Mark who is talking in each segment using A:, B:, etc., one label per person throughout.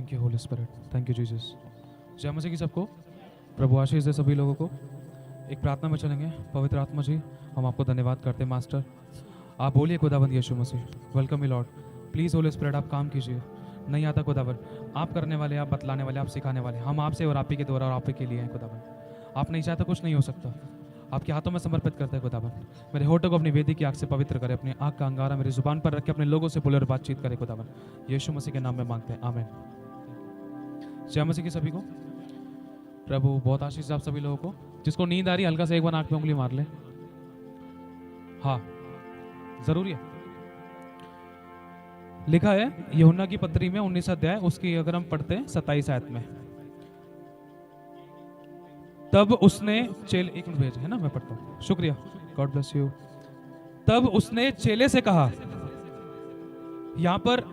A: Thank you Holi spirit, thank you Jesus. जय मसीह की सबको, प्रभु आशीष दे सभी लोगों को। एक प्रार्थना में चलेंगे। पवित्र आत्मा जी, हम आपको धन्यवाद करते हैं मास्टर। आप बोलिए खुदाबंद Yeshu Masih, welcome you Lord. Please Holy Spirit आप काम कीजिए। नहीं आता खुदावन, आप करने वाले, आप बतलाने वाले, आप सिखाने वाले। हम आपसे और आप ही के द्वारा और आप ही के लिए हैं खुदावन। आप नहीं चाहते कुछ नहीं हो सकता। आपके हाथों में समर्पित करते हैं खुदावन। मेरे होठों को अपनी वेदी की आग से पवित्र करे, अपनी आग का अंगारा मेरी जुबान पर रख के अपने लोगों से बोले और बातचीत करे खुदावन। यीशु मसीह के नाम में मांगते हैं, आमीन। जय मसीह की सभी को। प्रभु बहुत आशीष आप सभी लोगों को। जिसको नींद आ रही है हल्का से एक बार आंख पे उंगली मार ले। हाँ, जरूरी है। लिखा है यूहन्ना की पत्री में 19 अध्याय, उसकी अगर हम पढ़ते हैं 27 आयत में, तब उसने चेले, एक मिनट भेजे है ना, मैं पढ़ता हूँ, शुक्रिया, गॉड ब्लेस यू। तब उसने चेले से कहा, यहां पर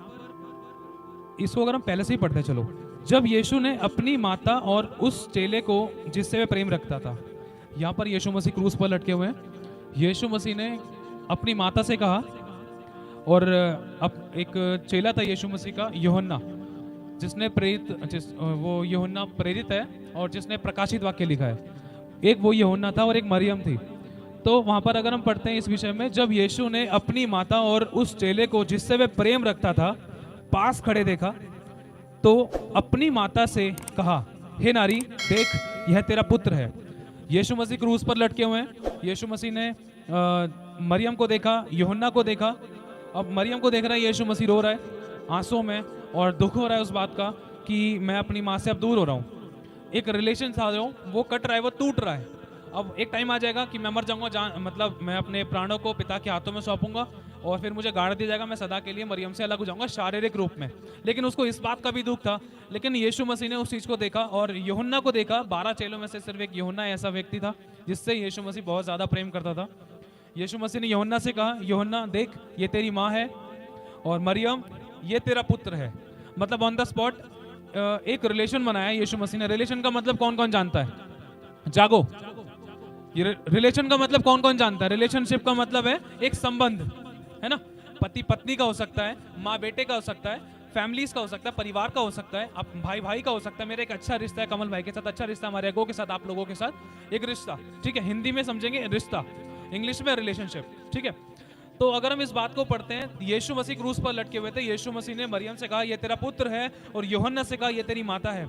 A: इसको अगर हम पहले से ही पढ़ते हैं, चलो। जब यीशु ने अपनी माता और उस चेले को जिससे वह प्रेम रखता था, यहां पर यीशु मसीह क्रूस पर लटके हुए हैं। यीशु मसीह ने अपनी माता से कहा, और अब एक चेला था यीशु मसीह का, यूहन्ना, जिसने वो यूहन्ना प्रेरित है और जिसने प्रकाशित वाक्य लिखा है। एक वो यूहन्ना था और एक मरियम थी। तो वहां पर अगर हम पढ़ते हैं इस विषय में, जब यीशु ने अपनी माता और उस चेले को जिससे वह प्रेम रखता था पास खड़े देखा, तो अपनी माता से कहा, हे नारी देख, यह तेरा पुत्र है। यीशु मसीह क्रूस पर लटके हुए हैं। यीशु मसीह ने मरियम को देखा, यूहन्ना को देखा। अब मरियम को देख रहा है, यीशु मसीह रो रहा है आंसू में, और दुख हो रहा है उस बात का कि मैं अपनी माँ से अब दूर हो रहा हूँ। एक रिलेशन था जो वो कट रहा है, वो टूट रहा है। अब एक टाइम आ जाएगा कि मैं मर जाऊंगा, मतलब मैं अपने प्राणों को पिता के हाथों में सौंपूंगा और फिर मुझे गाड़ दिया जाएगा, मैं सदा के लिए मरियम से अलग हो जाऊंगा शारीरिक रूप में। लेकिन उसको इस बात का भी दुख था। लेकिन यीशु मसीह ने उस चीज़ को देखा और यूहन्ना को देखा। 12 चेलों में से सिर्फ एक यूहन्ना ऐसा व्यक्ति था जिससे यीशु मसीह बहुत ज़्यादा प्रेम करता था। यीशु मसीह ने यूहन्ना से कहा, यूहन्ना देख, ये तेरी माँ है, और मरियम ये तेरा पुत्र है। मतलब ऑन द स्पॉट एक रिलेशन बनाया यीशु मसीह ने। रिलेशन का मतलब कौन कौन जानता है? जागो, ये रिलेशन का मतलब कौन कौन जानता है? रिलेशनशिप का मतलब है एक संबंध, है ना। पति पत्नी का हो सकता है, माँ बेटे का हो सकता है, फैमिलीज का हो सकता है, परिवार का हो सकता है, आप भाई भाई का हो सकता है। मेरा एक अच्छा रिश्ता है कमल भाई के साथ, अच्छा रिश्ता हमारे अगो के साथ, आप लोगों के साथ एक रिश्ता, ठीक है। हिंदी में समझेंगे रिश्ता, इंग्लिश में रिलेशनशिप, ठीक है। तो अगर हम इस बात को पढ़ते हैं, यीशु मसीह क्रूस पर लटके हुए थे। यीशु मसीह ने मरियम से कहा, ये तेरा पुत्र है, और यूहन्ना से कहा, ये तेरी माता है।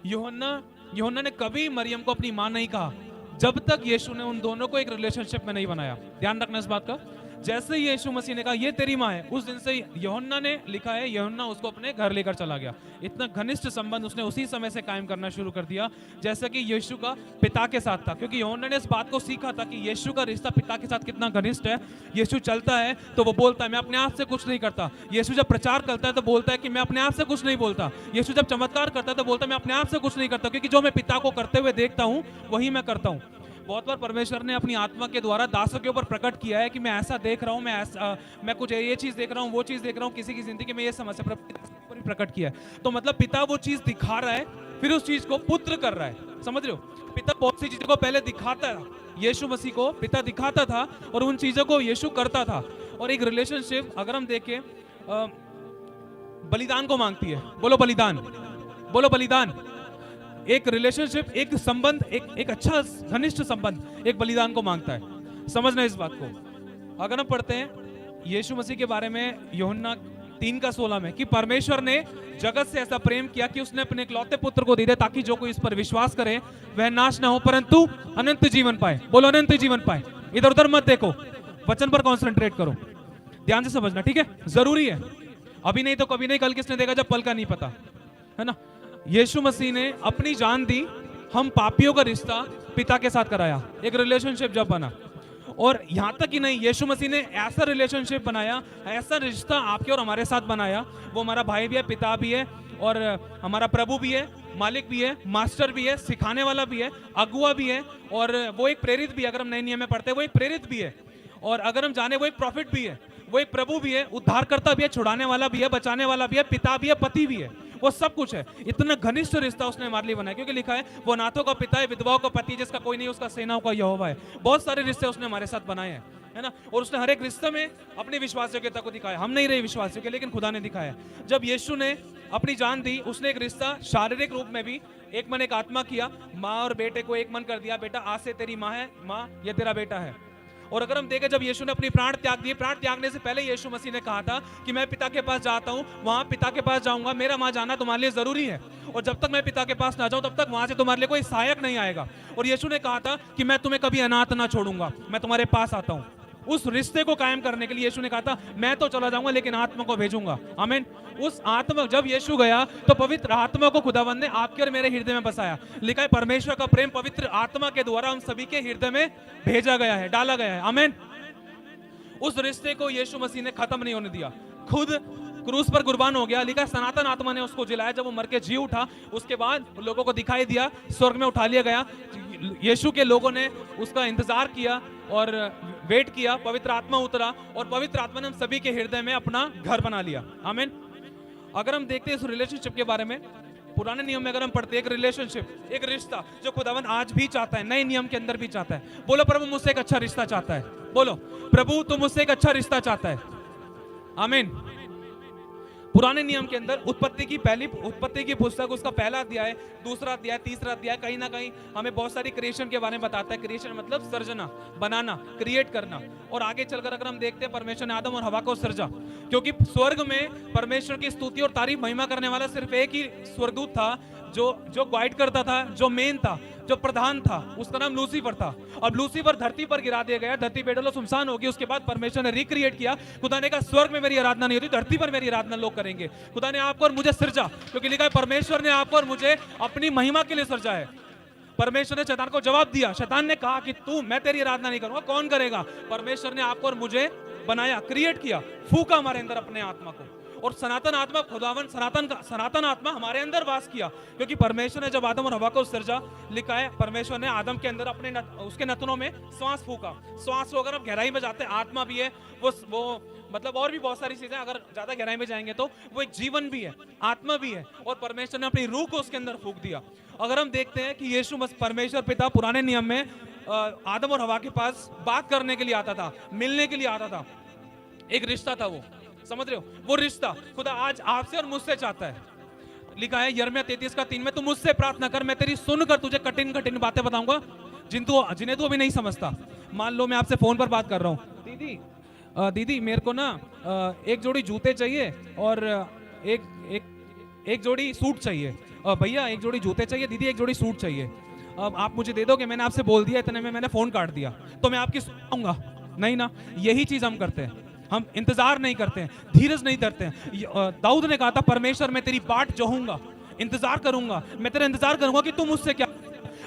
A: यूहन्ना ने कभी मरियम को अपनी माँ नहीं कहा जब तक यीशु ने उन दोनों को एक रिलेशनशिप में नहीं बनाया। ध्यान रखना इस बात का। जैसे ही यीशु मसीह ने कहा ये तेरी माँ है, उस दिन से यूहन्ना ने, लिखा है, यूहन्ना उसको अपने घर लेकर चला गया। इतना घनिष्ठ संबंध उसने उसी समय से कायम करना शुरू कर दिया जैसे कि यीशु का पिता के साथ था। क्योंकि यूहन्ना ने इस बात को सीखा था कि यीशु का रिश्ता पिता के साथ कितना घनिष्ठ है। यीशु चलता है तो वो बोलता है मैं अपने आप से कुछ नहीं करता। यीशु जब प्रचार करता है तो बोलता है कि मैं अपने आप से कुछ नहीं बोलता। यीशु जब चमत्कार करता है तो बोलता है मैं अपने आप से कुछ नहीं करता, क्योंकि जो मैं पिता को करते हुए देखता हूँ वही मैं करता हूँ। बहुत बार परमेश्वर ने अपनी आत्मा के द्वारा दासों के ऊपर प्रकट किया है कि मैं ऐसा देख रहा हूँ, मैं कुछ ये चीज देख रहा हूँ, वो चीज देख रहा हूँ, किसी की जिंदगी में ये समस्या पर प्रकट किया है। तो मतलब पिता वो चीज दिखा रहा है, फिर उस चीज को पुत्र कर रहा है। समझ रहे हो? पिता बहुत सी चीजों को पहले दिखाता था, यीशु मसीह को पिता दिखाता था और उन चीजों को यीशु करता था। और एक रिलेशनशिप अगर हम देखें, बलिदान को मांगती है। बोलो बलिदान, बोलो बलिदान। एक रिलेशनशिप, एक संबंध, एक अच्छा घनिष्ठ संबंध एक बलिदान को मांगता है। समझना इस बात को। अगर हम पढ़ते हैं यीशु मसीह के बारे में यूहन्ना 3:16 में, कि परमेश्वर ने जगत से ऐसा प्रेम किया कि उसने अपने इकलौते पुत्र को दे दिया ताकि जो कोई इस पर विश्वास करे वह नाश ना हो परंतु अनंत जीवन पाए। बोलो अनंत जीवन पाए। इधर उधर मत देखो, वचन पर कॉन्सेंट्रेट करो, ध्यान से समझना, ठीक है। जरूरी है, अभी नहीं तो कभी नहीं, कल किसने देखा जब पल का नहीं पता, है ना। यीशु मसीह ने अपनी जान दी, हम पापियों का रिश्ता पिता के साथ कराया, एक रिलेशनशिप जब बना। और यहां तक ही नहीं, यीशु मसीह ने ऐसा रिलेशनशिप बनाया, ऐसा रिश्ता आपके और हमारे साथ बनाया। वो हमारा भाई भी है, पिता भी है, और हमारा प्रभु भी है, मालिक भी है, मास्टर भी है, सिखाने वाला भी है, अगुआ भी है, और वो एक प्रेरित भी है। अगर हम नए नियम में पढ़ते हैं वो एक प्रेरित भी है, और अगर हम जाने वो एक प्रॉफिट भी है, वो एक प्रभु भी है, उद्धारकर्ता भी है, छुड़ाने वाला भी है, बचाने वाला भी है, पिता भी है, पति भी है, वो सब कुछ है। इतना घनिष्ठ रिश्ता उसने हमारे लिए बनाया, क्योंकि लिखा है वो नाथों का पिता है, विधवाओं का पति, जिसका कोई नहीं उसका सेनाओं का यहोवा है। बहुत सारे रिश्ते उसने हमारे साथ बनाए हैं। है ना। और उसने हर एक रिश्ते में अपनी विश्वासयोग्यता को दिखाया। हम नहीं रहे विश्वास योग्य, लेकिन खुदा ने दिखाया। जब यीशु ने अपनी जान दी, उसने एक रिश्ता शारीरिक रूप में भी एक मन एक आत्मा किया। माँ और बेटे को एक मन कर दिया, बेटा आज से तेरी माँ है, माँ ये तेरा बेटा है। और अगर हम देखें, जब यीशु ने अपनी प्राण त्याग दिए, प्राण त्यागने से पहले यीशु मसीह ने कहा था कि मैं पिता के पास जाता हूँ, वहां पिता के पास जाऊंगा, मेरा वहां जाना तुम्हारे लिए जरूरी है, और जब तक मैं पिता के पास ना जाऊं तब तक वहां से तुम्हारे लिए कोई सहायक नहीं आएगा। और यीशु ने कहा था कि मैं तुम्हें कभी अनाथ ना छोड़ूंगा, मैं तुम्हारे पास आता हूं। उस रिश्ते को कायम करने के लिए यीशु ने कहा था मैं तो चला जाऊंगा लेकिन आत्मा को भेजूंगा। आमीन। उस आत्मा, जब यीशु गया तो पवित्र आत्मा को खुदावंद ने आपके और मेरे हृदय में बसाया। लिखा है परमेश्वर का प्रेम पवित्र आत्मा के द्वारा हम सभी के हृदय में भेजा गया है, डाला गया है। आमीन। उस रिश्ते को यीशु मसीह ने खत्म नहीं होने दिया, खुद क्रूस पर कुर्बान हो गया। लिखा सनातन आत्मा ने उसको जिलाया, जब वो मर के जी उठा उसके बाद लोगों को दिखाई दिया, स्वर्ग में उठा लिया गया। यीशु के लोगों ने उसका इंतजार किया और वेट किया, पवित्र आत्मा उतरा और पवित्र आत्मा ने हम सभी के हृदय में अपना घर बना लिया। आमीन। अगर हम देखते हैं इस रिलेशनशिप के बारे में, पुराने नियम में अगर हम पढ़ते हैं, एक रिलेशनशिप, एक रिश्ता जो खुदावन आज भी चाहता है, नए नियम के अंदर भी चाहता है। बोलो प्रभु मुझसे एक अच्छा रिश्ता चाहता है। बोलो प्रभु तू मुझसे एक अच्छा रिश्ता चाहता है। आमीन। पुराने नियम के अंदर उत्पत्ति की पुस्तक, उसका पहला अध्याय, दूसरा अध्याय, तीसरा अध्याय कहीं ना कहीं हमें बहुत सारी क्रिएशन के बारे में बताता है। क्रिएशन मतलब सर्जना, बनाना, क्रिएट करना। और आगे चलकर अगर हम देखते हैं, परमेश्वर ने आदम और हवा को सृजा, क्योंकि स्वर्ग में परमेश्वर की स्तुति और तारीफ महिमा करने वाला सिर्फ एक ही स्वर्गदूत था जो गाइड करता था, जो मेन था, जो प्रधान था, उसका नाम लूसीफर था। अब लूसीफर धरती पर गिरा दिया गया, धरती बेडलो सुनसान होगी। उसके बाद परमेश्वर ने रिक्रिएट किया। खुदा ने कहा स्वर्ग में मेरी आराधना नहीं होती, धरती पर मेरी आराधना लोग करेंगे। खुदा ने आपको और मुझे सृजा, क्योंकि लिखा है परमेश्वर ने आपको और मुझे अपनी महिमा के लिए सृजा है। परमेश्वर ने शैतान को जवाब दिया। शैतान ने कहा कि तू, मैं तेरी आराधना नहीं करूंगा, कौन करेगा? परमेश्वर ने आपको और मुझे बनाया, क्रिएट किया, फूका हमारे अंदर अपने आत्मा को, और सनातन आत्मा, खुदावन सनातन आत्मा हमारे अंदर वास किया। क्योंकि परमेश्वर ने जब आदम और हवा को सृजा, लिखा है परमेश्वर ने आदम के अंदर अपने उसके नथनों में श्वास फूका। श्वास को अगर हम गहराई में जाते हैं, आत्मा भी है, वो मतलब और भी बहुत सारी चीजें, अगर ज्यादा गहराई में जाएंगे तो वो एक जीवन भी है, आत्मा भी है, और परमेश्वर ने अपनी रूह को उसके अंदर फूक दिया। अगर हम देखते हैं कि यीशु परमेश्वर पिता पुराने नियम में आदम और हवा के पास बात करने के लिए आता था, मिलने के लिए आता था, एक रिश्ता था वो, समझ रहे हो? वो रिश्ता खुदा आज आपसे और मुझसे चाहता है। लिखा है यिर्मयाह 33:3 में, तू मुझसे प्रार्थना कर, मैं तेरी सुनकर तुझे कठिन कठिन बातें बताऊंगा जिन्हें तू अभी नहीं समझता। मान लो मैं आपसे फोन पर बात कर रहा हूँ, दीदी मेरे को ना एक जोड़ी जूते चाहिए और एक जोड़ी सूट चाहिए। भैया एक जोड़ी जूते चाहिए, दीदी एक जोड़ी सूट चाहिए। अब आप मुझे दे दो कि मैंने आपसे बोल दिया, इतने में मैंने फोन काट दिया, तो मैं आपकी सुनूंगा नहीं ना। यही चीज हम करते हैं, हम इंतजार नहीं करते हैं, धीरज नहीं धरते हैं। दाऊद ने कहा था परमेश्वर मैं तेरी बाट जोहूंगा, इंतजार करूंगा, मैं तेरा इंतजार करूंगा कि तू मुझसे क्या।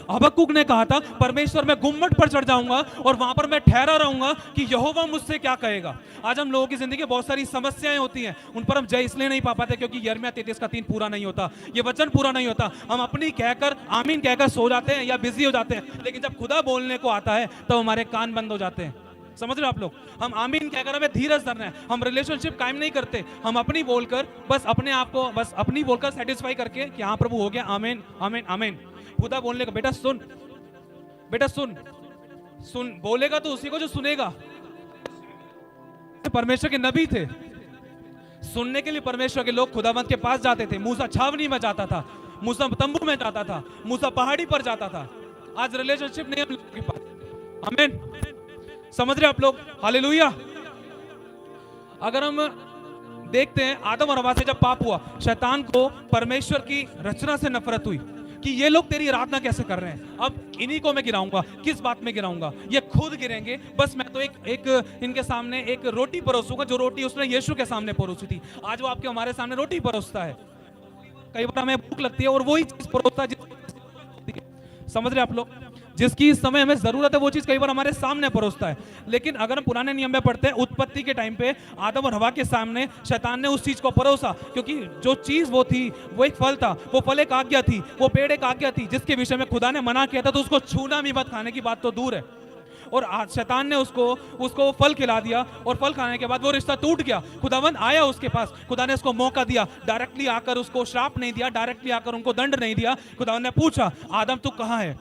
A: हबक्कुक ने कहा था परमेश्वर मैं गुम्मट पर चढ़ जाऊंगा और वहां पर मैं ठहरा रहूंगा कि यहोवा मुझसे क्या कहेगा। आज हम लोगों की जिंदगी में बहुत सारी समस्याएं होती हैं, उन पर हम जय इसलिए नहीं पा पाते क्योंकि यिर्मयाह 33:3 पूरा नहीं होता, ये वचन पूरा नहीं होता। हम अपनी कहकर आमीन कहकर सो जाते हैं या बिजी हो जाते हैं, लेकिन जब खुदा बोलने को आता है तब हमारे कान बंद हो जाते हैं। समझ रहे हो आप लोग? हम आमीन कहकर हमें धीरज धरना है, हम रिलेशनशिप कायम नहीं करते, हम अपनी बोलकर बस अपने आप को बस अपनी बोलकर सेटिस्फाई करके कि हाँ प्रभु हो गया, आमीन आमीन आमीन। खुदा बोलने का बेटा सुन, बेटा सुन सुन, बोलेगा तो उसी को जो सुनेगा। परमेश्वर के नबी थे, सुनने के लिए परमेश्वर के लोग खुदावंत के पास जाते थे। मूसा छावनी में जाता था, मूसा तंबू में जाता था, मूसा पहाड़ी पर जाता था। आज रिलेशनशिप नहीं हम लोगों के पास। आमीन, समझ रहे आप लोग? हालेलुया। अगर हम देखते हैं आदम और हवा से जब पाप हुआ, शैतान को परमेश्वर की रचना से नफरत हुई कि ये लोग तेरी आराधना कैसे कर रहे हैं, अब इन्हीं को मैं गिराऊंगा। किस बात में गिराऊंगा? ये खुद गिरेंगे, बस मैं तो एक इनके सामने एक रोटी परोसूंगा, जो रोटी उसने यीशु के सामने परोसी थी। आज वो आपके हमारे सामने रोटी परोसता है। कई बार हमें भूख लगती है और वही चीज परोसता है, समझ रहे आप लोग? जिसकी इस समय हमें जरूरत है वो चीज कई बार हमारे सामने परोसता है। लेकिन अगर हम पुराने नियम में पढ़ते हैं, उत्पत्ति के टाइम पे आदम और हवा के सामने शैतान ने उस चीज को परोसा, क्योंकि जो चीज वो थी वो एक फल था, वो फल एक आज्ञा थी, वो पेड़ एक आज्ञा थी जिसके विषय में खुदा ने मना किया था, तो उसको छूना भी मत, खाने की बात तो दूर है। और शैतान ने उसको फल खिला दिया और फल खाने के बाद वो रिश्ता टूट गया। खुदावन आया उसके पास, खुदा ने उसको मौका दिया, डायरेक्टली आकर उसको श्राप नहीं दिया, डायरेक्टली आकर उनको दंड नहीं दिया। खुदावन ने पूछा आदम तू कहाँ है?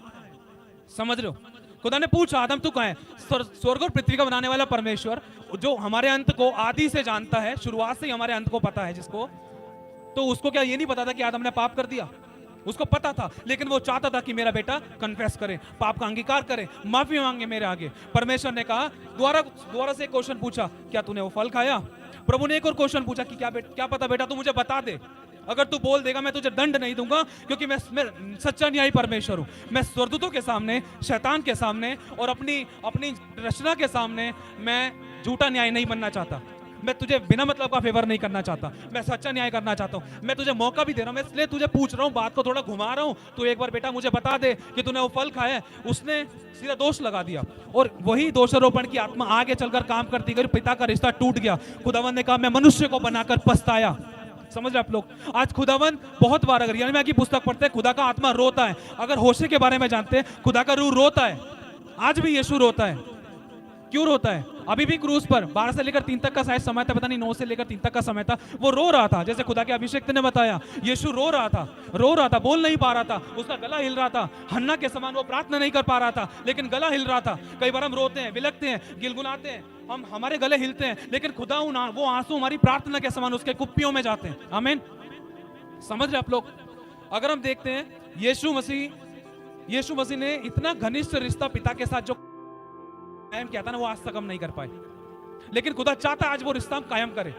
A: समझ रहे हो? खुदा ने पूछा आदम तू कहाँ है? स्वर्ग और पृथ्वी का बनाने वाला परमेश्वर, जो हमारे अंत को आदि से जानता है, शुरुआत से ही हमारे अंत को पता है जिसको, तो उसको क्या ये नहीं पता था कि आदम ने पाप कर दिया? उसको पता था, लेकिन वो चाहता था कि मेरा बेटा कन्फेस करे, पाप का अंगीकार करे, माफी मांगे मेरे आगे। परमेश्वर ने कहा, दोबारा से एक क्वेश्चन पूछा, क्या तूने वो फल खाया? प्रभु ने एक और क्वेश्चन पूछा कि क्या पता बेटा, तू मुझे बता दे, अगर तू बोल देगा मैं तुझे दंड नहीं दूंगा, क्योंकि मैं सच्चा न्यायी परमेश्वर हूं। मैं स्वर्गदूतों के सामने, शैतान के सामने और अपनी रचना के सामने मैं झूठा न्याय नहीं बनना चाहता। मैं तुझे बिना मतलब का फेवर नहीं करना चाहता, मैं सच्चा न्याय करना चाहता हूँ। मैं तुझे मौका भी दे रहा हूँ, मैं इसलिए तुझे पूछ रहा हूँ, बात को थोड़ा घुमा रहा हूँ। तू एक बार बेटा मुझे बता दे कि तूने वो फल खाया है। उसने सीधा दोष लगा दिया, और वही दोषारोपण की आत्मा आगे चलकर काम करती गई। पिता का रिश्ता टूट गया। खुदावन ने कहा, मैं मनुष्य को बनाकर पछताया। समझ रहे आप लोग? आज खुदावन बहुत बार, अगर यिर्मयाह की पुस्तक पढ़ते हैं, खुदा का आत्मा रोता है। अगर होशे के बारे में जानते हैं, खुदा का रूह रोता है। आज भी यीशु रोता है। क्यों रोता है? अभी भी क्रूस पर 12 से लेकर 3 तक का शायद समय था, पता नहीं 9 से लेकर 3 तक का समय था, वो रो रहा था। जैसे खुदा के अभिषेक ने बताया, यीशु रो रहा था, बोल नहीं पा रहा था, उसका गला हिल रहा था। हन्ना के समान वो प्रार्थना नहीं कर पा रहा था, लेकिन गला हिल रहा था। कई बार हम रोते हैं, बिलखते हैं, गिलगुलाते हैं, हमारे गले हिलते हैं, लेकिन खुदा वो आंसू हमारी प्रार्थना के समान उसके कुप्पियों में जाते हैं। आमीन। समझ रहे आप लोग? अगर हम देखते हैं, यीशु मसीह ने इतना घनिष्ठ रिश्ता पिता के साथ जो कायम किया था ना, वो आज तक हम नहीं कर पाए, लेकिन खुदा चाहता है आज वो रिश्ता हम कायम करें।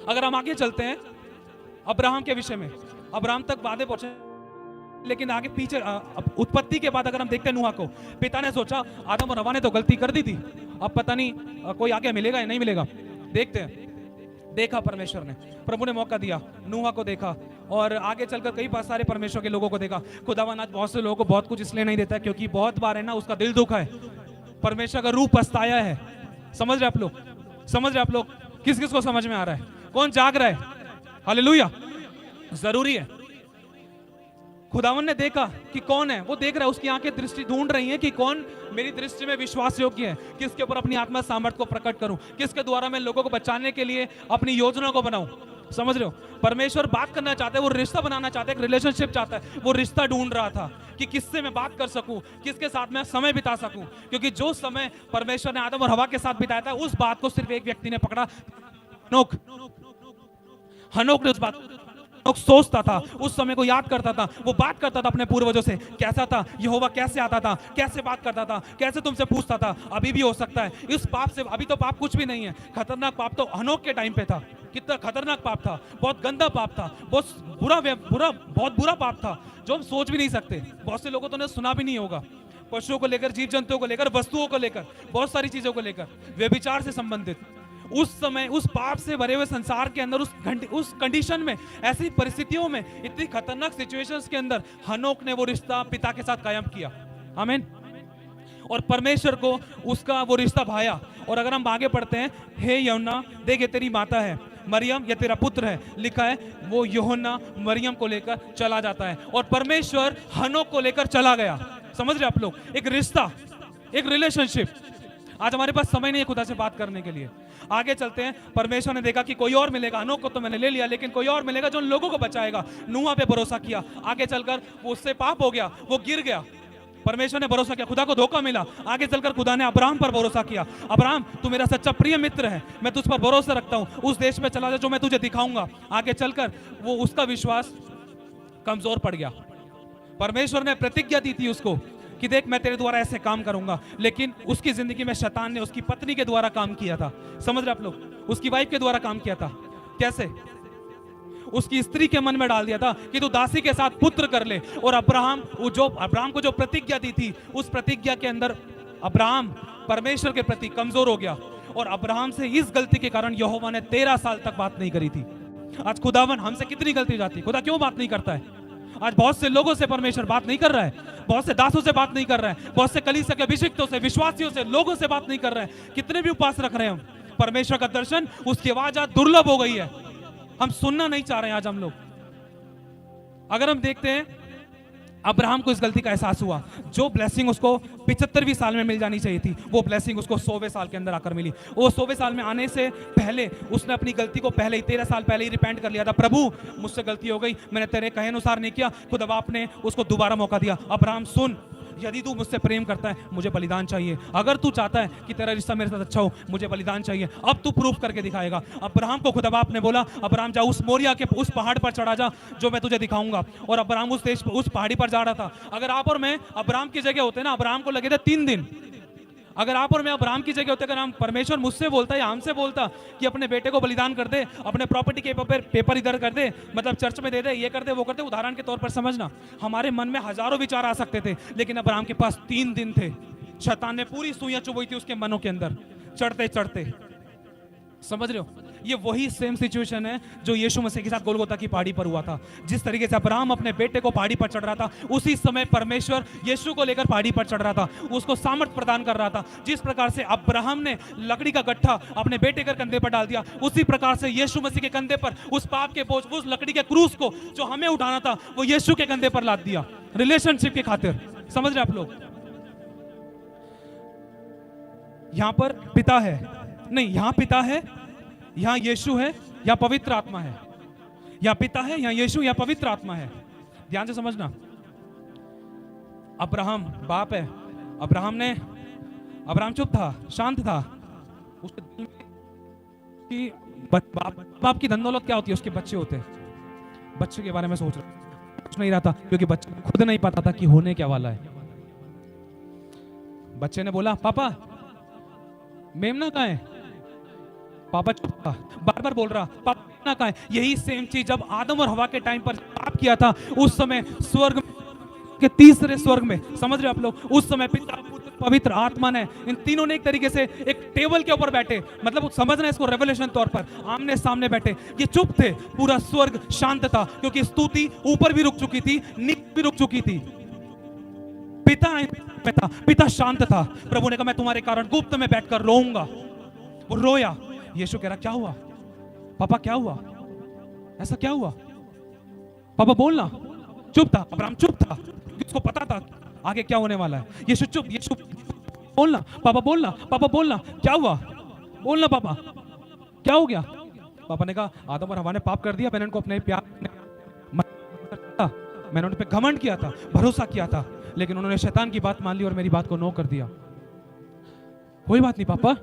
A: अगर हम आगे चलते हैं अब्राहम के विषय में, अब्राहम तक वादे पहुंचे, लेकिन आगे पीछे उत्पत्ति के बाद अगर हम देखते हैं नूह को, पिता ने सोचा आदम और हवा ने तो गलती कर दी थी, अब पता नहीं कोई आगे मिलेगा या नहीं मिलेगा। देखते हैं, देखा परमेश्वर ने, प्रभु ने मौका दिया, नूह को देखा, और आगे चलकर कई सारे परमेश्वर के लोगों को देखा। खुदावन आज बहुत से लोगों को बहुत कुछ इसलिए नहीं देता है क्योंकि बहुत बार है ना, उसका दिल दुखा है, परमेश्वर का रूह पछताया है। समझ रहे आप लोग? समझ रहे आप लोग? किस किस को समझ में आ रहा है? कौन जाग रहा है? हालेलुया। जरूरी है। खुदावन ने देखा कि कौन है, वो देख रहा है, उसकी आंखें दृष्टि ढूंढ रही हैं कि कौन मेरी दृष्टि में विश्वास योग्य है, किसके ऊपर अपनी आत्मा सामर्थ्य को प्रकट करूं, किसके द्वारा मैं लोगों को बचाने के लिए अपनी योजना को बनाऊं। समझ रहे हो? परमेश्वर बात करना चाहता है, वो रिश्ता बनाना चाहता है, एक रिलेशनशिप चाहता है। वो रिश्ता ढूंढ रहा था कि किससे मैं बात कर सकूं, किसके साथ मैं समय बिता सकूं, क्योंकि जो समय परमेश्वर ने आदम और हवा के साथ बिताया था, उस बात को सिर्फ एक व्यक्ति ने पकड़ा, हनोक ने उस बात सोचता था, उस समय को याद करता था, वो बात करता था अपने पूर्वजों से, कैसा था यहोवा, कैसे आता था, कैसे बात करता था, कैसे तुमसे पूछता था। अभी भी हो सकता है इस पाप से, अभी तो पाप कुछ भी नहीं है, खतरनाक पाप तो हनोक के टाइम पे था। कितना खतरनाक पाप था, बहुत गंदा पाप था, बहुत बुरा पाप था, जो हम सोच भी नहीं सकते। बहुत से लोगों तो सुना भी नहीं होगा, पशुओं को लेकर, जीव जंतुओं को लेकर, वस्तुओं को लेकर, बहुत सारी चीजों को लेकर, व्यभिचार से संबंधित। उस समय, उस पाप से भरे हुए संसार के अंदर, उस कंडीशन में, ऐसी परिस्थितियों में, इतनी खतरनाक सिचुएशंस के अंदर हनोक ने वो रिश्ता पिता के साथ कायम किया। आमीन। और परमेश्वर को उसका वो रिश्ता भाया। और अगर हम आगे पढ़ते हैं, हे यूहन्ना देख, ये तेरी माता है, मरियम ये तेरा पुत्र है, लिखा है। वो यूहन्ना मरियम को लेकर चला जाता है और परमेश्वर हनोक को लेकर चला गया। समझ रहे आप लोग? एक रिश्ता, एक रिलेशनशिप। आज हमारे पास समय नहीं है खुदा से बात करने के लिए। आगे चलते हैं, परमेश्वर ने देखा कि कोई और मिलेगा, हनोक को तो मैंने ले लिया, लेकिन कोई और मिलेगा जो उन लोगों को बचाएगा। नूह पे भरोसा किया, आगे चलकर वो उससे पाप हो गया, वो गिर गया। परमेश्वर ने भरोसा किया, खुदा को धोखा मिला। आगे चलकर खुदा ने अब्राहम पर भरोसा किया, अब्राहम तू मेरा सच्चा प्रिय मित्र है, मैं तुझ पर भरोसा रखता हूं, उस देश में चला जा जो मैं तुझे दिखाऊंगा। आगे चलकर वो उसका विश्वास कमजोर पड़ गया। परमेश्वर ने प्रतिज्ञा दी थी उसको कि देख मैं तेरे द्वारा ऐसे काम करूंगा, लेकिन उसकी जिंदगी में शैतान ने उसकी पत्नी के द्वारा काम किया था। समझ रहे आप लोग? उसकी वाइफ के द्वारा काम किया था। कैसे? उसकी स्त्री के मन में डाल दिया था कि तू दासी के साथ पुत्र कर ले। और अब्राहम को जो प्रतिज्ञा दी थी, उस प्रतिज्ञा के अंदर अब्राहम परमेश्वर के प्रति कमजोर हो गया। और अब्राहम से इस गलती के कारण यहोवा ने 13 साल तक बात नहीं करी थी। आज खुदावन हमसे कितनी गलती हो जाती है, खुदा क्यों बात नहीं करता है? आज बहुत से लोगों से परमेश्वर बात नहीं कर रहा है, बहुत से दासों से बात नहीं कर रहा है, बहुत से कलीसिया के अभिषिक्तों से, विश्वासियों से, लोगों से बात नहीं कर रहा है। कितने भी उपवास रख रहे हैं हम, परमेश्वर का दर्शन, उसकी आवाज आज दुर्लभ हो गई है, हम सुनना नहीं चाह रहे हैं आज हम लोग। अगर हम देखते हैं, अब्राहम को इस गलती का एहसास हुआ। जो ब्लेसिंग उसको 75वीं साल में मिल जानी चाहिए थी, वो ब्लेसिंग उसको 100वें साल के अंदर आकर मिली। वो 100वें साल में आने से पहले उसने अपनी गलती को पहले ही 13 साल पहले ही रिपेंट कर लिया था। प्रभु मुझसे गलती हो गई, मैंने तेरे कहे अनुसार नहीं किया। खुदा बाप ने उसको दोबारा मौका दिया। अब्राहम सुन, यदि तू मुझसे प्रेम करता है मुझे बलिदान चाहिए, अगर तू चाहता है कि तेरा रिश्ता मेरे साथ अच्छा हो मुझे बलिदान चाहिए, अब तू प्रूफ करके दिखाएगा। अब्राहम को खुदा बाप ने बोला, अब्राहम जा उस मोरिया के उस पहाड़ पर चढ़ा जा जो मैं तुझे दिखाऊंगा। और अब्राहम उस पहाड़ी पर जा रहा था। अगर आप और मैं अब्राहम की जगह होते ना, अब्राहम को लगे थे 3 दिन। अगर आप और मैं अब्राहम की जगह होते, अगर हम परमेश्वर मुझसे बोलता या हमसे बोलता कि अपने बेटे को बलिदान कर दे, अपने प्रॉपर्टी के पेपर इधर कर दे, मतलब चर्च में दे दे, ये कर दे वो कर दे, उदाहरण के तौर पर समझना, हमारे मन में हजारों विचार आ सकते थे। लेकिन अब्राहम के पास 3 दिन थे। शैतान ने पूरी सुइयां चुभई थी उसके मनों के अंदर चढ़ते चढ़ते। समझ रहे हो? ये वही सेम सिचुएशन है जो यीशु मसीह के साथ गोलगोता की पहाड़ी पर हुआ था। जिस तरीके से अब्राहम अपने बेटे को पहाड़ी पर चढ़ रहा था, उसी समय परमेश्वर यीशु को लेकर पहाड़ी पर चढ़ रहा था, उसको सामर्थ प्रदान कर रहा था। जिस प्रकार से अब्राहम ने लकड़ी का गट्ठा अपने बेटे के कंधे पर डाल दिया, उसी प्रकार से यीशु मसीह के कंधे पर उस पाप के बोझ, उस लकड़ी के क्रूस को जो हमें उठाना था, वो यीशु के कंधे पर लाद दिया, रिलेशनशिप के खातिर। समझ रहे आप लोग? यहां पर पिता है नहीं, यहां पिता है, यहां यीशु है, या पवित्र आत्मा है। यहां पिता है, यहां यीशु, या पवित्र आत्मा है। ध्यान से समझना। अब्राहम बाप है। अब्राहम चुप था, शांत था। उसके दिल में बाप की धन दौलत क्या होती है? उसके बच्चे होते हैं। बच्चे के बारे में सोच नहीं रहा था, क्योंकि बच्चे को खुद नहीं पता था कि होने क्या वाला है। बच्चे ने बोला, पापा मेमना कहाँ है? पापा चुप था, बार बार बोल रहा, पापा मेमना कहाँ है? यही सेम चीज जब आदम और हवा के टाइम पर पाप किया था, उस समय स्वर्ग के तीसरे स्वर्ग में, समझ रहे आप लोग, उस समय पिता, पुत्र, पवित्र आत्मा ने, इन तीनों ने एक तरीके से एक टेबल के ऊपर बैठे, मतलब समझना इसको रेवलेशन तौर पर, आमने सामने बैठे। ये चुप थे, पूरा स्वर्ग शांत था, क्योंकि स्तुति ऊपर भी रुक चुकी थी, नीचे भी रुक चुकी थी। पिता शांत था। प्रभु ने कहा, मैं तुम्हारे कारण गुप्त में बैठकर रोऊंगा। वो रोया। यीशु कह रहा, क्या हुआ पापा, क्या हुआ, ऐसा क्या हुआ? पापा बोलना। चुप था, अब्राहम चुप था, उसको पता था आगे क्या होने वाला है। यीशु चुप, यीशु बोलना, पापा बोलना, पापा बोलना, क्या हुआ, बोलना पापा, क्या हो गया? पापा ने कहा, आदम और हवा ने पाप कर दिया, मैंने उनको अपने प्यार, मैंने उन पे घमंड किया था, भरोसा किया था, लेकिन उन्होंने शैतान की बात मान ली और मेरी बात को नो कर दिया। कोई बात नहीं पापा,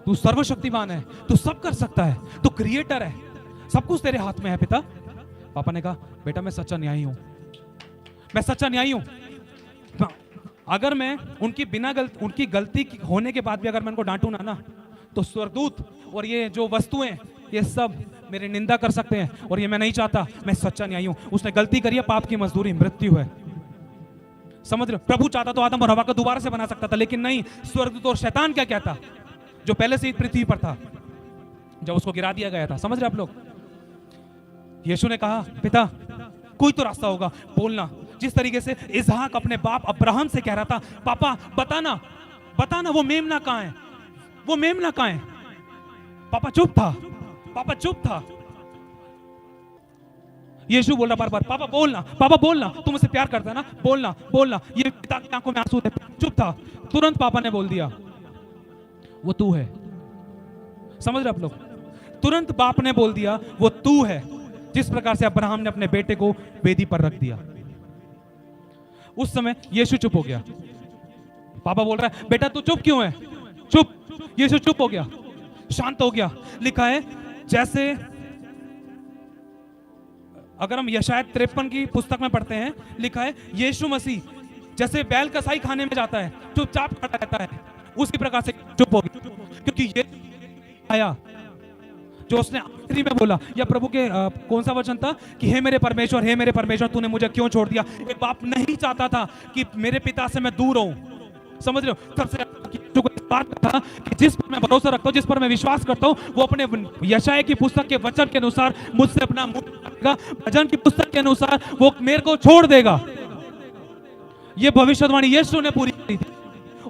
A: तू सर्वशक्तिमान है, तू सब कर सकता है, तू क्रिएटर है, सब कुछ तेरे हाथ में है पिता। पापा ने कहा, बेटा मैं सच्चा न्यायी हूं, मैं सच्चा न्यायी हूं। अगर मैं उनकी गलती होने के बाद भी अगर मैं उनको डांटू ना, तो स्वर्गदूत और ये जो वस्तुएं, ये सब मेरी निंदा कर सकते हैं, और ये मैं नहीं चाहता। मैं सच्चा न्यायी हूं। उसने गलती करी है, पाप की मजदूरी मृत्यु है। समझ रहे हो? प्रभु चाहता तो आदम और हवा को दोबारा से बना सकता था, लेकिन नहीं। स्वर्गदूत और शैतान क्या कहता, जो पहले से ही पृथ्वी पर था जब उसको गिरा दिया गया था। समझ रहे आप लोग? यीशु ने कहा, पिता कोई तो रास्ता होगा, बोलना। जिस तरीके से इसहाक अपने बाप अब्राहम से कह रहा था, पापा बताना, बताना वो मेमना कहां है, वो मेमना कहां है? पापा चुप था, पापा चुप था। यीशु बोल रहा बार बार, पापा बोलना, पापा बोलना, तुम मुझसे प्यार करता है ना, बोलना बोलना। ये पिता की आंखों में आंसू थे, चुप था। तुरंत पापा ने बोल दिया, वो तू है। समझ रहे आप लोग? तुरंत बाप ने बोल दिया, वो तू है। जिस प्रकार से अब्राहम ने अपने बेटे को वेदी पर रख दिया, उस समय यीशु चुप हो गया। पापा बोल रहा है, बेटा तू चुप क्यों है? चुप। यीशु चुप हो गया, शांत हो गया। लिखा है, जैसे अगर हम यशायाह 53 की पुस्तक में पढ़ते हैं, लिखा है यीशु मसीह जैसे बैल कसाई खाने में जाता है, चुपचाप खड़ा रहता है, उसी प्रकार से चुप हो गया। क्योंकि ये आया जो उसने आखिरी में बोला, या प्रभु के कौन सा वचन था कि हे मेरे परमेश्वर, हे मेरे परमेश्वर, तूने मुझे क्यों छोड़ दिया? एक बाप नहीं चाहता था कि मेरे पिता से मैं दूर रहूं। समझ रहे हो? सबसे बात था कि जिस पर मैं भरोसा रखता हूं, जिस पर मैं विश्वास करता हूं, वो अपने यशायाह की पुस्तक के वचन के अनुसार मुझसे अपना मुंह रखेगा, भजन की पुस्तक के अनुसार वो मेरे को छोड़ देगा। ये भविष्यवाणी यीशु ने पूरी की थी,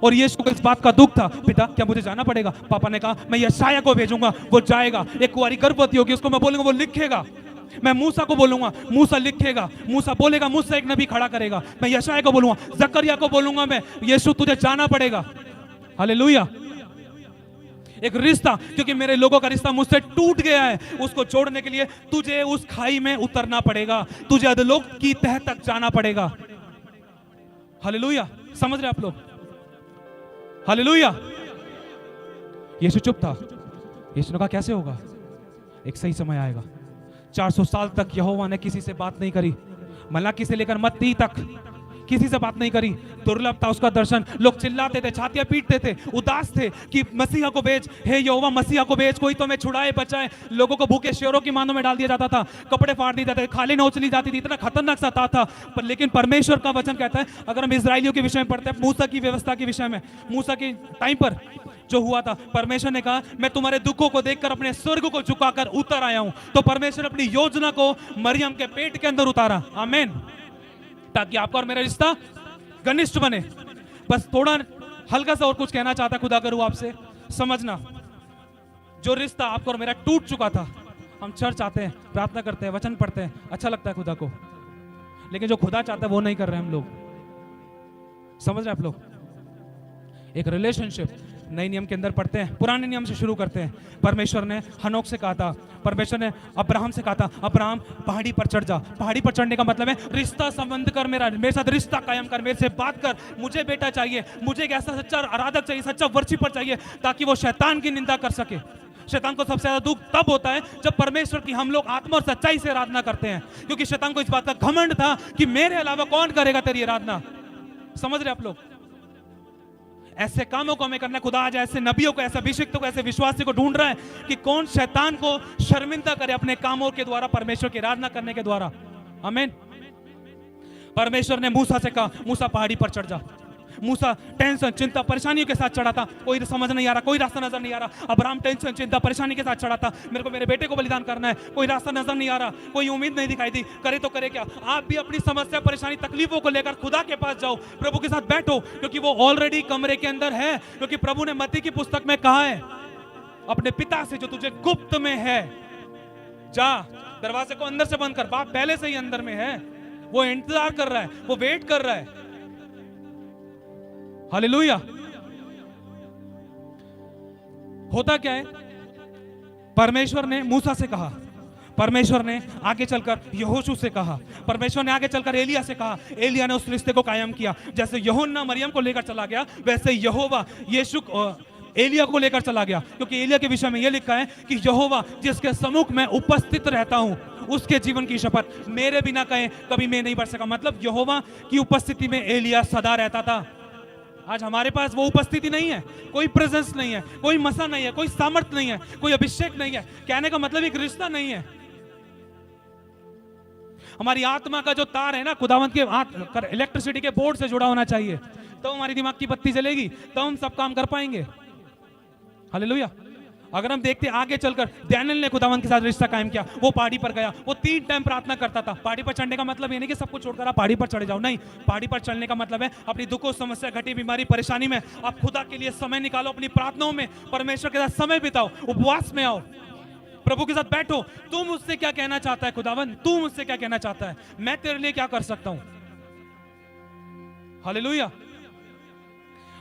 A: और यीशु को इस बात का दुख था, पिता क्या मुझे जाना पड़ेगा? पापा ने कहा, मैं यशायाह को भेजूंगा, वो जाएगा। एक कुंवारी गर्भवती होगी, उसको मैं बोलूंगा, वो लिखेगा। मैं मूसा को बोलूंगा, मूसा लिखेगा। मूसा बोलेगा, मुझसे एक नबी खड़ा करेगा। मैं यशायाह को बोलूंगा, जकरिया को बोलूंगा, मैं यीशु तुझे जाना पड़ेगा। हालेलुया। एक रिश्ता, क्योंकि मेरे लोगों का रिश्ता मुझसे टूट गया है, उसको जोड़ने के लिए तुझे उस खाई में उतरना पड़ेगा, तुझे अधोलोक की तह तक जाना पड़ेगा। हालेलुया। समझ रहे आप लोग? हालेलुया। यीशु चुप था। यीशु ने कहा कैसे होगा, एक सही समय आएगा। 400 साल तक यहोवा ने किसी से बात नहीं करी, मलाकी से लेकर मत्ती तक किसी से बात नहीं करी। दुर्लभ था उसका दर्शन। लोग चिल्लाते थे, छातियां पीटते थे, उदास थे कि मसीहा को भेज, हे यहोवा मसीहा को भेज, कोई तो हमें छुड़ाए बचाए। लोगों को भूखे शेरों की मानों में डाल दिया जाता था, कपड़े फाड़ दिए जाते थे, खाली नोच ली जाती थी, इतना खतरनाक सता था। पर लेकिन परमेश्वर का वचन कहता है, अगर हम इजराइलियों के विषय में पढ़ते हैं, मूसा की व्यवस्था के विषय में, मूसा के टाइम पर जो हुआ था, परमेश्वर ने कहा मैं तुम्हारे दुखों को देखकर अपने स्वर्ग को झुकाकर उतर आया हूं। तो परमेश्वर अपनी योजना को मरियम के पेट के अंदर उतारा, आमीन, ताकि आपका और मेरा रिश्ता घनिष्ठ बने। बस थोड़ा हल्का सा और कुछ कहना चाहता खुदा करूं आपसे, समझना, जो रिश्ता आपका और मेरा टूट चुका था, हम चर्च आते हैं, प्रार्थना करते हैं, वचन पढ़ते हैं, अच्छा लगता है खुदा को, लेकिन जो खुदा चाहता है वो नहीं कर रहे हम लोग। समझ रहे आप लोग? एक रिलेशनशिप नए नियम के अंदर पढ़ते हैं, पुराने नियम से शुरू करते हैं। परमेश्वर ने हनोक से कहा था, परमेश्वर ने अब्राहम से कहा था, अब्राहम पहाड़ी पर चढ़ जा। पहाड़ी पर चढ़ने का मतलब है रिश्ता संबंध कर, मेरे साथ रिश्ता कायम कर, मेरे से बात कर, मुझे बेटा चाहिए, मुझे एक ऐसा सच्चा आराधक चाहिए, सच्चा वर्शिपर चाहिए, ताकि वो शैतान की निंदा कर सके। शैतान को सबसे ज्यादा दुख तब होता है जब परमेश्वर की हम लोग आत्मा और सच्चाई से आराधना करते हैं, क्योंकि शैतान को इस बात का घमंड था कि मेरे अलावा कौन करेगा तेरी आराधना। समझ रहे आप लोग? ऐसे कामों को हमें करना है। खुदा आज ऐसे नबियों को, ऐसे अभिषिक्तों को, ऐसे विश्वासी को ढूंढ रहा है कि कौन शैतान को शर्मिंदा करे अपने कामों के द्वारा, परमेश्वर की आराधना करने के द्वारा, आमीन। परमेश्वर ने मूसा से कहा, मूसा पहाड़ी पर चढ़ जा। मूसा टेंशन, चिंता, परेशानियों के साथ चढ़ा था, कोई समझ नहीं आ रहा, कोई रास्ता नजर नहीं आ रहा। अब्राहम टेंशन, चिंता, परेशानी के साथ चढ़ा था, मेरे को मेरे बेटे को बलिदान करना है, कोई रास्ता नजर नहीं आ रहा, कोई उम्मीद नहीं दिखाई दी, करे तो करे क्या। आप भी अपनी समस्या, परेशानी, तकलीफों को लेकर खुदा के पास जाओ, प्रभु के साथ बैठो, क्योंकि वो ऑलरेडी कमरे के अंदर है। क्योंकि प्रभु ने मत्ती की पुस्तक में कहा है, अपने पिता से जो तुझे गुप्त में है जा, दरवाजे को अंदर से बंद कर। बाप पहले से ही अंदर में है, वो इंतजार कर रहा है, वो वेट कर रहा है। हालेलुया। होता क्या है, परमेश्वर ने मूसा से कहा, परमेश्वर ने आगे चलकर यहोशू से कहा, परमेश्वर ने आगे चलकर एलिया से कहा, एलिया ने उस रिश्ते को कायम किया। जैसे यूहन्ना मरियम को लेकर चला गया, वैसे यहोवा यीशु एलिया को लेकर चला गया। क्योंकि एलिया के विषय में यह लिखा है कि यहोवा जिसके सम्मुख में उपस्थित रहता हूं, उसके जीवन की शपथ, मेरे बिना कहे कभी मैं नहीं बढ़ सका। मतलब यहोवा की उपस्थिति में एलिया सदा रहता था। आज हमारे पास वो उपस्थिति नहीं है, कोई प्रेजेंस नहीं है, कोई मसा नहीं है, कोई सामर्थ नहीं है, कोई अभिषेक नहीं है। कहने का मतलब एक रिश्ता नहीं है। हमारी आत्मा का जो तार है ना, खुदावंत के इलेक्ट्रिसिटी के बोर्ड से जुड़ा होना चाहिए, तो हमारी दिमाग की बत्ती जलेगी, तो हम सब काम कर पाएंगे। हालेलुया। अगर हम देखते आगे चलकर, दानियेल ने खुदावंत के साथ रिश्ता कायम किया, वो पहाड़ी पर गया, वो 3 टाइम प्रार्थना करता था। पहाड़ी पर चढ़ने का मतलब ये नहीं कि सब कुछ छोड़कर आप पहाड़ी पर चढ़े जाओ, नहीं। पहाड़ी पर चढ़ने का मतलब है अपनी दुखों, समस्या, घटी, बीमारी, परेशानी में आप खुदा के लिए समय निकालो, अपनी प्रार्थनाओं में परमेश्वर के साथ समय बिताओ, उपवास में आओ, प्रभु के साथ बैठो। तू मुझसे क्या कहना चाहता है खुदावन, तू मुझसे क्या कहना चाहता है, मैं तेरे लिए क्या कर सकता हूं। हालेलुया।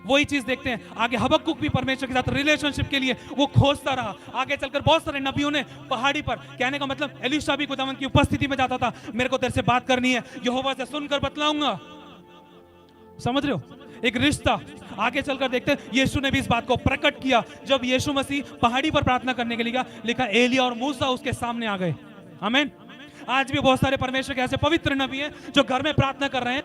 A: वही चीज देखते हैं आगे, हबक्कुक भी परमेश्वर के साथ रिलेशनशिप के लिए वो खोजता रहा। आगे चलकर बहुत सारे नबियों ने पहाड़ी पर, कहने का मतलब एलीशा भी खुदावंत की उपस्थिति में जाता था, मेरे को तेरे से बात करनी है, यहोवा से सुनकर बतलाऊंगा। समझ रहे हो? एक रिश्ता। आगे चलकर देखते हैं, यीशु ने भी इस बात को प्रकट किया जब यीशु मसीह पहाड़ी पर प्रार्थना करने के लिए गया। लिखा एलिया और मूसा उसके सामने आ गए। आमीन। आज भी बहुत सारे परमेश्वर के ऐसे पवित्र नबी हैं जो घर में प्रार्थना कर रहे हैं,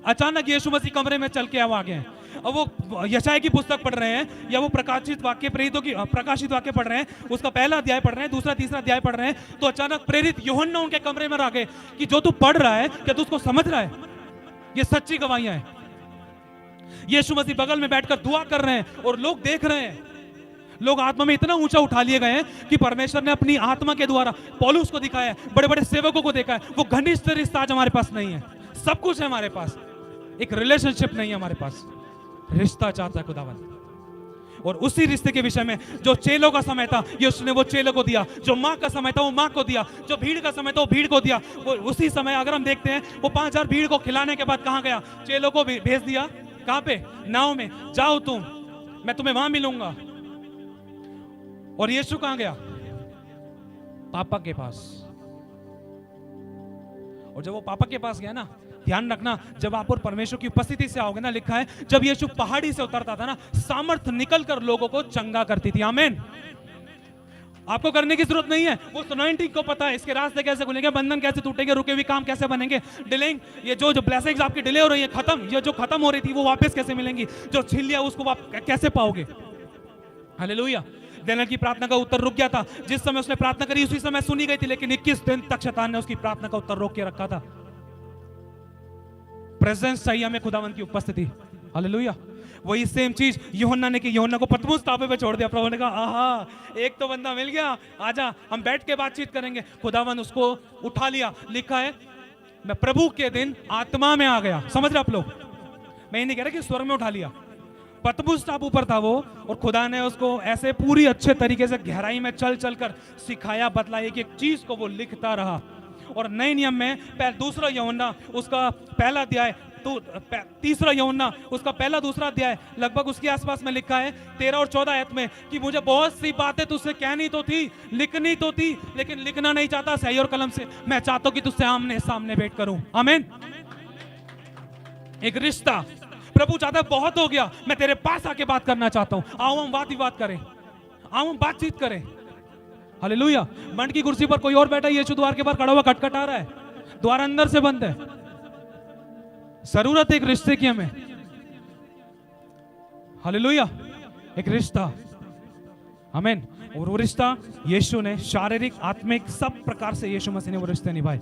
A: अचानक यीशु मसीह कमरे में चल के आ गए हैं। अब वो यशायाह की पुस्तक पढ़ रहे हैं, या वो प्रकाशित वाक्य, प्रेरितों की प्रकाशित वाक्य पढ़ रहे हैं, उसका पहला अध्याय पढ़ रहे हैं, दूसरा तीसरा अध्याय पढ़ रहे हैं, तो अचानक प्रेरित यूहन्ना उनके कमरे में आ गए कि जो तू पढ़ रहा है क्या तू उसको समझ रहा है? ये सच्ची गवाहियां हैं। यीशु मसीह बगल में बैठकर दुआ कर रहे हैं और लोग देख रहे हैं। लोग आत्मा में इतना ऊंचा उठा लिए गए हैं कि परमेश्वर ने अपनी आत्मा के द्वारा पौलुस को दिखाया है, बड़े बड़े सेवकों को देखा है। वो घनिष्ठ रिश्ता आज हमारे पास नहीं है। सब कुछ है हमारे पास, एक रिलेशनशिप नहीं है हमारे पास। रिश्ता चाहता है खुदावन, और उसी रिश्ते के विषय में जो चेलों का समय था यीशु ने वो चेलों को दिया, जो माँ का समय था वो माँ को दिया, जो भीड़ का समय था वो भीड़ को दिया। वो उसी समय अगर हम देखते हैं, वो 5000 भीड़ को खिलाने के बाद कहाँ गया? चेलों को भेज दिया। कहाँ पे? नाव में। जाओ तुम, मैं तुम्हें वहां मिलूंगा। और यीशु कहाँ गया? पापा के पास। और जब वो पापा के पास गया ना, ध्यान रखना, जब आप और परमेश्वर की उपस्थिति से आओगे ना, लिखा है जब यीशु पहाड़ी से उतरता था ना, सामर्थ निकल कर लोगों को चंगा करती थी। आमीन। आपको करने की जरूरत नहीं है, वो अनॉइंटिंग को पता है इसके रास्ते कैसे खुलेंगे, बंधन कैसे टूटेंगे, रुके हुए काम कैसे बनेंगे, डिलेइंग, ये जो ब्लेसिंग्स आपकी डिले हो रही है खत्म, ये जो खत्म हो रही थी वो वापस कैसे मिलेंगी, जो छीन लिया उसको आप कैसे पाओगे। हालेलुया। दानिय्येल की प्रार्थना का उत्तर रुक गया था, जिस समय उसने प्रार्थना करी उसी समय सुनी गई थी, लेकिन 21 दिन तक शैतान ने उसकी प्रार्थना का उत्तर रोक के रखा था। प्रेजेंस चाहिए हमें, खुदावंत की उपस्थिति। हालेलुया। वही सेम चीज यूहन्ना ने की, यूहन्ना को पतमुस टापे पे छोड़ दिया। प्रभु ने कहा आहा, एक तो बंदा मिल गया, आजा हम बैठ के बातचीत करेंगे। खुदावन उसको उठा लिया। लिखा है मैं प्रभु के दिन आत्मा में आ गया। समझ रहे आप लोग, मैं ये नहीं कह रहा कि स्वर्ग में उठा लिया, पतमुस टापू पर था वो, और खुदा ने उसको ऐसे पूरी अच्छे तरीके से गहराई में चल चल कर सिखाया, बतलाया, एक एक चीज को वो लिखता रहा। और नए नियम में दूसरा यूहन्ना उसका पहला अध्याय, तो तीसरा यूहन्ना उसका पहला दूसरा अध्याय लगभग उसके आसपास में लिखा है 13 और 14 आयत में कि मुझे बहुत सी बातें तुझसे कहनी तो थी, लिखनी तो थी, लेकिन लिखना नहीं चाहता स्याही और कलम से, मैं चाहता हूं कि तुझसे आमने सामने भेंट करूं। आमीन। एक रिश्ता प्रभु चाहता है, बहुत हो गया, मैं तेरे पास आके बात करना चाहता हूं, आओ हम वाद विवाद करें, आओ हम बातचीत करें। हालेलुया। मंड की कुर्सी पर कोई और बैठा है, यीशु द्वार के बाहर खड़ा हुआ खटखटा रहा है, द्वार अंदर से बंद है। जरूरत है एक रिश्ते की हमें। हालेलुया। एक रिश्ता। आमीन। और वो रिश्ता यीशु ने शारीरिक, आत्मिक, सब प्रकार से यीशु मसीह ने वो रिश्ते निभाए,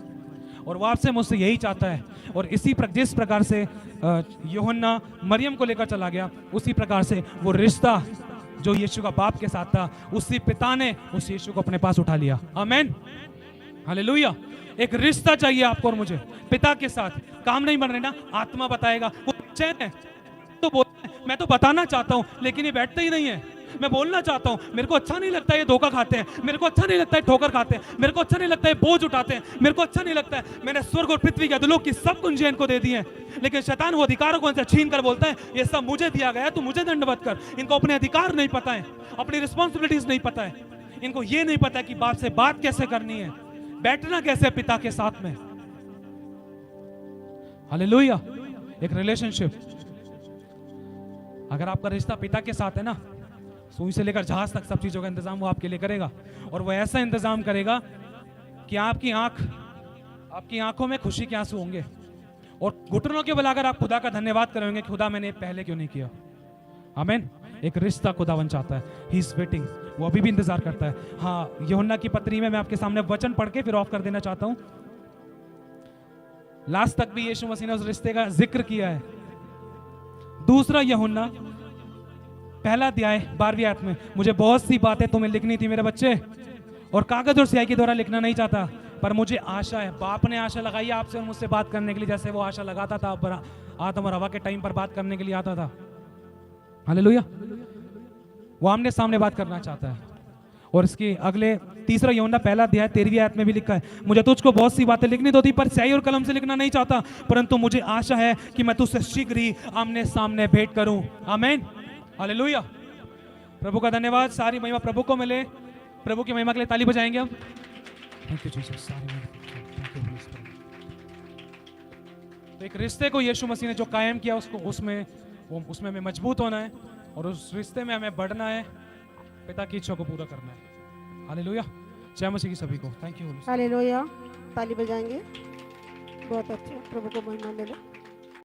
A: और वो आपसे मुझसे यही चाहता है। और इसी जिस प्रकार से यूहन्ना मरियम को लेकर चला गया, उसी प्रकार से वो रिश्ता जो यीशु का बाप के साथ था, उसी पिता ने उस यीशु को अपने पास उठा लिया। आमीन। हालेलुया। एक रिश्ता चाहिए आपको और मुझे पिता के साथ। काम नहीं बन रहे ना, आत्मा बताएगा। वो चैन है तो बोलता है, मैं तो बताना चाहता हूं, लेकिन ये बैठते ही नहीं है। मैं बोलना चाहता हूं, मेरे को अच्छा नहीं लगता ये धोखा खाते हैं, मेरे को अच्छा नहीं लगता है ठोकर खाते हैं, मेरे को अच्छा नहीं लगता है बोझ उठाते हैं, मेरे को अच्छा नहीं लगता है, मैंने स्वर्ग और पृथ्वी के अधोलोक की सब कुंजियां इनको दे दी हैं। लेकिन शैतान वो अधिकारों को इनसे छीन कर बोलता है ये सब मुझे दिया गया है, तू मुझे दंडवत कर। इनको अपने अधिकार नहीं पता है, अपनी रिस्पॉन्सिबिलिटीज नहीं पता है, इनको ये नहीं पता है कि बाप से बात कैसे करनी है, बैठना कैसे पिता के साथ में। हालेलुया। एक रिलेशनशिप, अगर आपका रिश्ता पिता के साथ है ना, सुई से लेकर जहाज तक सब चीजों का इंतजाम वो आपके लिए करेगा। और वो ऐसा इंतजाम करेगा कि आपकी आंखों में खुशी के आंसू होंगे, और घुटनों के बल अगर आप खुदा का धन्यवाद करेंगे, खुदा मैंने पहले क्यों नहीं किया। आमीन। एक रिश्ता खुदावन चाहता है, ही इज वेटिंग, वो अभी भी इंतजार करता है। हाँ, यूहन्ना की पत्री में मैं आपके सामने वचन पढ़ के फिर ऑफ कर देना चाहता हूं। लास्ट तक भी यीशु मसीह ने उस रिश्ते का जिक्र किया है। दूसरा यूहन्ना पहला अध्याय 12वीं आयत में, मुझे बहुत सी बातें तुम्हें लिखनी थी मेरे बच्चे, और कागज और स्याही के द्वारा लिखना नहीं चाहता, पर मुझे आशा है। बाप ने आशा लगाई आपसे और मुझसे बात करने के लिए, जैसे वो आशा लगाता था आदम और हवा के टाइम पर बात करने के लिए आता था। हालेलुया। वो आमने सामने बात करना चाहता है। और इसके अगले तीसरा यूहन्ना पहला अध्याय 13वीं आयत में भी लिखा है, मुझे तुझको बहुत सी बातें लिखनी तो थी, पर स्याही और कलम से लिखना नहीं चाहता, परंतु मुझे आशा है कि मैं तुझसे शीघ्र ही आमने सामने भेंट करूं। आमीन। हालेलुया। प्रभु का धन्यवाद, सारी महिमा प्रभु को मिले। प्रभु की महिमा के लिए ताली बजाएंगे हम। Thank you Jesus. सारी तो एक रिश्ते को यीशु मसीह ने जो कायम किया, उसको उसमें हमें मजबूत होना है, और उस रिश्ते में हमें बढ़ना है, पिता की इच्छा को पूरा करना है। हालेलुया। जय मसीह की सभी को। Thank you.
B: हालेलुया। ताली बजाएंगे। बहुत अच्छे, प्रभु को महिमा मिले।